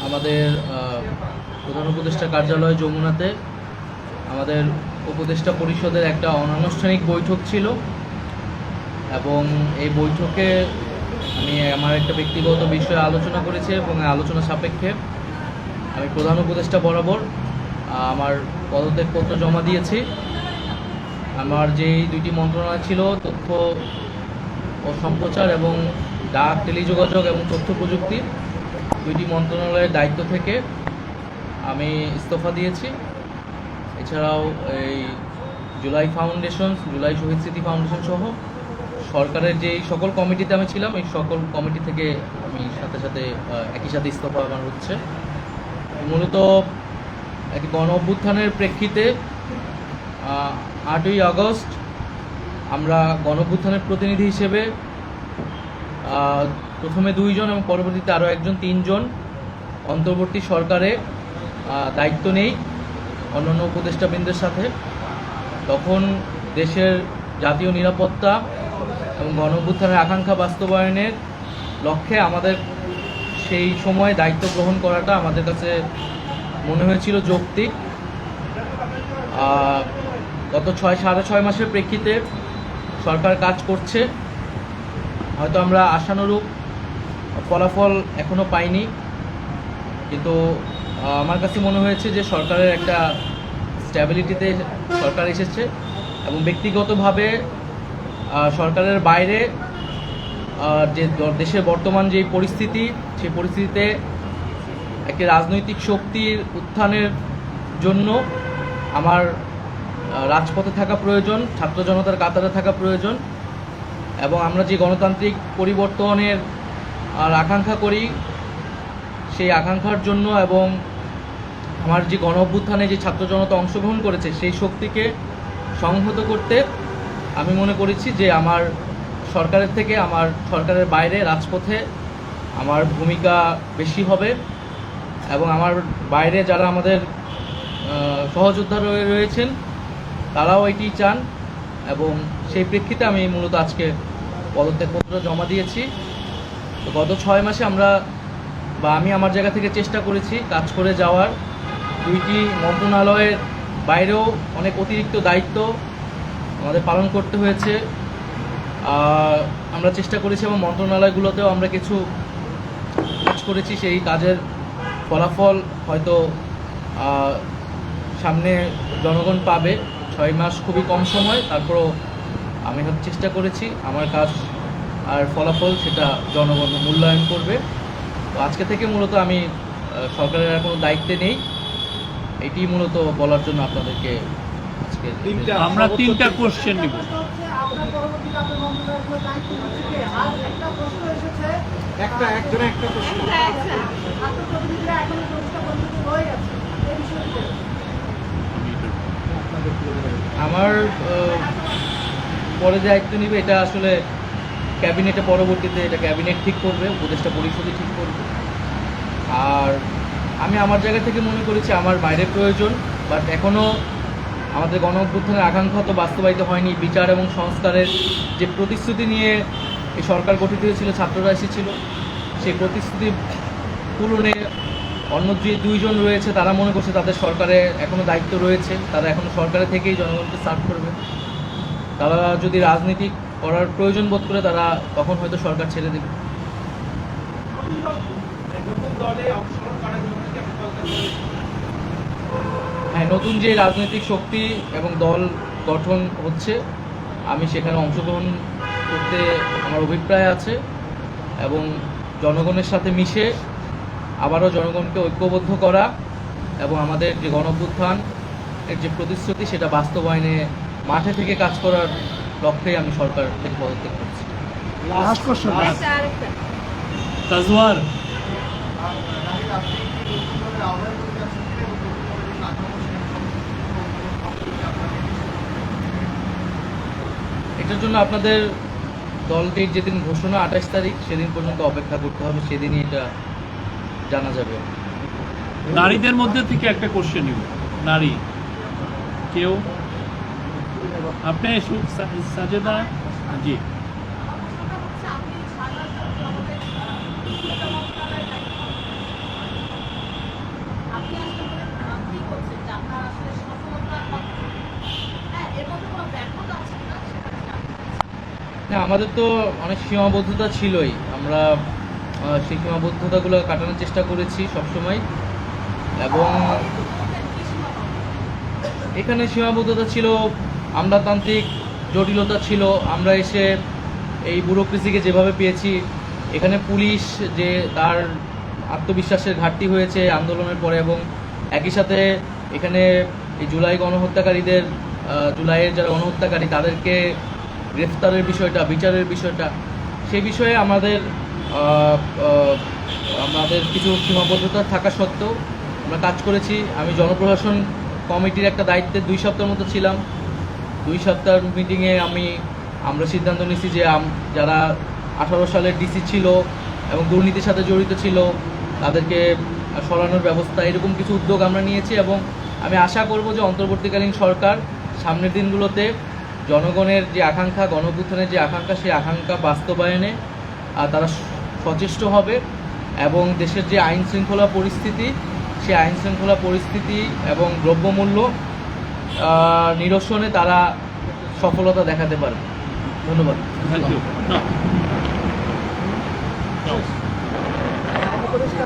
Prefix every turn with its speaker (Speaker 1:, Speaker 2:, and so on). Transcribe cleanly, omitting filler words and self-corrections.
Speaker 1: আমাদের প্রধান উপদেষ্টা কার্যালয় যমুনাতে আমাদের উপদেষ্টা পরিষদের একটা অনানুষ্ঠানিক বৈঠক ছিল এবং এই বৈঠকে আমি আমার একটা ব্যক্তিগত বিষয়ে আলোচনা করেছি এবং আলোচনা সাপেক্ষে আমি প্রধান উপদেষ্টা বরাবর আমার পদত্যাগপত্র জমা দিয়েছি। আমার যেই দুইটি মন্ত্রণালয় ছিল, তথ্য ও সম্প্রচার এবং ডাক, টেলিযোগাযোগ এবং তথ্য প্রযুক্তি, দুইটি মন্ত্রণালয়ের দায়িত্ব থেকে আমি ইস্তফা দিয়েছি। এছাড়াও এই জুলাই ফাউন্ডেশন, জুলাই শহীদ স্মৃতি ফাউন্ডেশন সহ সরকারের যেই সকল কমিটিতে আমি ছিলাম, এই সকল কমিটি থেকে আমি সাথে একই সাথে ইস্তফা আমার হচ্ছে। মূলত একটি গণ অভ্যুত্থানের প্রেক্ষিতে 8ই আগস্ট আমরা গণ অভ্যুত্থানের প্রতিনিধি হিসেবে প্রথমে 2 জন এবং পরবর্তীতে আরও একজন 3 জন অন্তর্বর্তী সরকারে দায়িত্ব নেই অন্যান্য উপদেষ্টাবৃন্দের সাথে। তখন দেশের জাতীয় নিরাপত্তা এবং গণ অভ্যুত্থানের আকাঙ্ক্ষা বাস্তবায়নের লক্ষ্যে আমাদের সেই সময় দায়িত্ব গ্রহণ করাটা আমাদের কাছে মনে হয়েছিল যৌক্তিক। গত 6.5 মাসের প্রেক্ষিতে সরকার কাজ করছে, হয়তো আমরা আশানুরূপ ফলাফল এখনও পাইনি, কিন্তু আমার কাছে মনে হয়েছে যে সরকারের একটা স্ট্যাবিলিটিতে সরকার এসেছে এবং ব্যক্তিগতভাবে সরকারের বাইরে যে দেশের বর্তমান যে পরিস্থিতি, সেই পরিস্থিতিতে একটি রাজনৈতিক শক্তির উত্থানের জন্য আমার রাজপথে থাকা প্রয়োজন, ছাত্র জনতার কাতারে থাকা প্রয়োজন এবং আমরা যে গণতান্ত্রিক পরিবর্তনের আকাঙ্ক্ষা করি, সেই আকাঙ্ক্ষার জন্য এবং আমার যে গণ অভ্যুত্থানে যে ছাত্র জনতা অংশগ্রহণ করেছে সেই শক্তিকে সংহত করতে আমি মনে করেছি যে আমার সরকারের থেকে আমার সরকারের বাইরে রাজপথে আমার ভূমিকা বেশি হবে এবং আমার বাইরে যারা আমাদের সহযোদ্ধা রয়েছেন তারাও এটি চান এবং সেই প্রেক্ষিতে আমি মূলত আজকে পদত্যাগপত্র জমা দিয়েছি। তো গত 6 মাসে আমি আমার জায়গা থেকে চেষ্টা করেছি কাজ করে যাওয়ার। 2টি মন্ত্রণালয়ের বাইরেও অনেক অতিরিক্ত দায়িত্ব আমাদের পালন করতে হয়েছে। আমরা চেষ্টা করেছি এবং মন্ত্রণালয়গুলোতেও আমরা কিছু কাজ করেছি। সেই কাজের ফলাফল হয়তো সামনে জনগণ পাবে। 6 মাস খুবই কম সময়, তারপরও আমি চেষ্টা করেছি আমার কাজ আর ফলাফল সেটা জনগণ মূল্যায়ন করবে। তো আজকে থেকে মূলত আমি সরকারের আর কোনো দায়িত্বে নেই, এটি মূলত বলার জন্য আপনাদেরকে আজকে
Speaker 2: আমরা 3টা কোশ্চেন নিব।
Speaker 1: আমার পরে দায়িত্ব নিবে এটা আসলে ক্যাবিনেটে, পরবর্তীতে এটা ক্যাবিনেট ঠিক করবে, উপদেষ্টা পরিষদই ঠিক করবে। আর আমি আমার জায়গা থেকে মনে করেছি আমার বাইরে প্রয়োজন, বাট এখনও আমাদের গণ অভ্যুত্থানের আকাঙ্ক্ষা তো বাস্তবায়িত হয়নি। বিচার এবং সংস্কারের যে প্রতিশ্রুতি নিয়ে এই সরকার গঠিত হয়েছিল, ছাত্ররা এসেছিল, সেই প্রতিশ্রুতি পূরণে অন্য যে 2 জন রয়েছে তারা মনে করছে তাদের সরকারে এখনও দায়িত্ব রয়েছে, তারা এখনও সরকারে থেকেই জনগণকে সার্ভ করবে। তারা যদি রাজনীতি করার প্রয়োজন বোধ করে তারা তখন হয়তো সরকার ছেড়ে দেবে। হ্যাঁ, নতুন যে রাজনৈতিক শক্তি এবং দল গঠন হচ্ছে, আমি সেখানে অংশগ্রহণ করতে আমার অভিপ্রায় আছে এবং জনগণের সাথে মিশে আবারও জনগণকে ঐক্যবদ্ধ করা এবং আমাদের যে গণ অভ্যুত্থান এর যে প্রতিশ্রুতি সেটা বাস্তবায়নে মাঠে থেকে কাজ করার লক্ষ্যেই আমি সরকার থেকে পদত্যাগ করছি।
Speaker 2: Last question Tajwar.
Speaker 1: এটার জন্য আপনাদের দলটির যেদিন ঘোষণা 28 তারিখ, সেদিন পর্যন্ত অপেক্ষা করতে হবে, সেদিনই এটা জানা যাবে।
Speaker 2: নারীদের মধ্যে থেকে একটা কোশ্চেন নিব। নারী কেউ? আপনি সাজেদা জি।
Speaker 1: না, আমাদের তো অনেক সীমাবদ্ধতা ছিলই। আমরা সেই সীমাবদ্ধতাগুলো কাটানোর চেষ্টা করেছি সবসময়, এবং এখানে সীমাবদ্ধতা ছিল, আমলাতান্ত্রিক জটিলতা ছিল। আমরা এসে এই ব্যুরোক্রেসিকে যেভাবে পেয়েছি, এখানে পুলিশ যে তার আত্মবিশ্বাসের ঘাটতি হয়েছে আন্দোলনের পরে, এবং একই সাথে এখানে এই জুলাই গণহত্যাকারীদের, জুলাইয়ের যারা গণহত্যাকারী তাদেরকে গ্রেফতারের বিষয়টা, বিচারের বিষয়টা, সেই বিষয়ে আমাদের কিছু সীমাবদ্ধতা থাকা সত্ত্বেও আমরা কাজ করেছি। আমি জনপ্রশাসন কমিটির একটা দায়িত্বে 2 সপ্তাহের মতো ছিলাম। 2 সপ্তাহের মিটিংয়ে আমরা সিদ্ধান্ত নিয়েছি যে যারা 18 সালের ডিসি ছিল এবং দুর্নীতির সাথে জড়িত ছিল তাদেরকে সরানোর ব্যবস্থা, এরকম কিছু উদ্যোগ আমরা নিয়েছি। এবং আমি আশা করব যে অন্তর্বর্তীকালীন সরকার সামনের দিনগুলোতে জনগণের যে আকাঙ্ক্ষা, গণঅভ্যুত্থানের যে আকাঙ্ক্ষা, সেই আকাঙ্ক্ষা বাস্তবায়নে তারা সচেষ্ট হবে, এবং দেশের যে আইন শৃঙ্খলা পরিস্থিতি, সেই আইন শৃঙ্খলা পরিস্থিতি এবং দ্রব্যমূল্য নিরসনে তারা সফলতা দেখাতে পারবে। ধন্যবাদ।
Speaker 2: Thank you.
Speaker 3: পরিষ্কার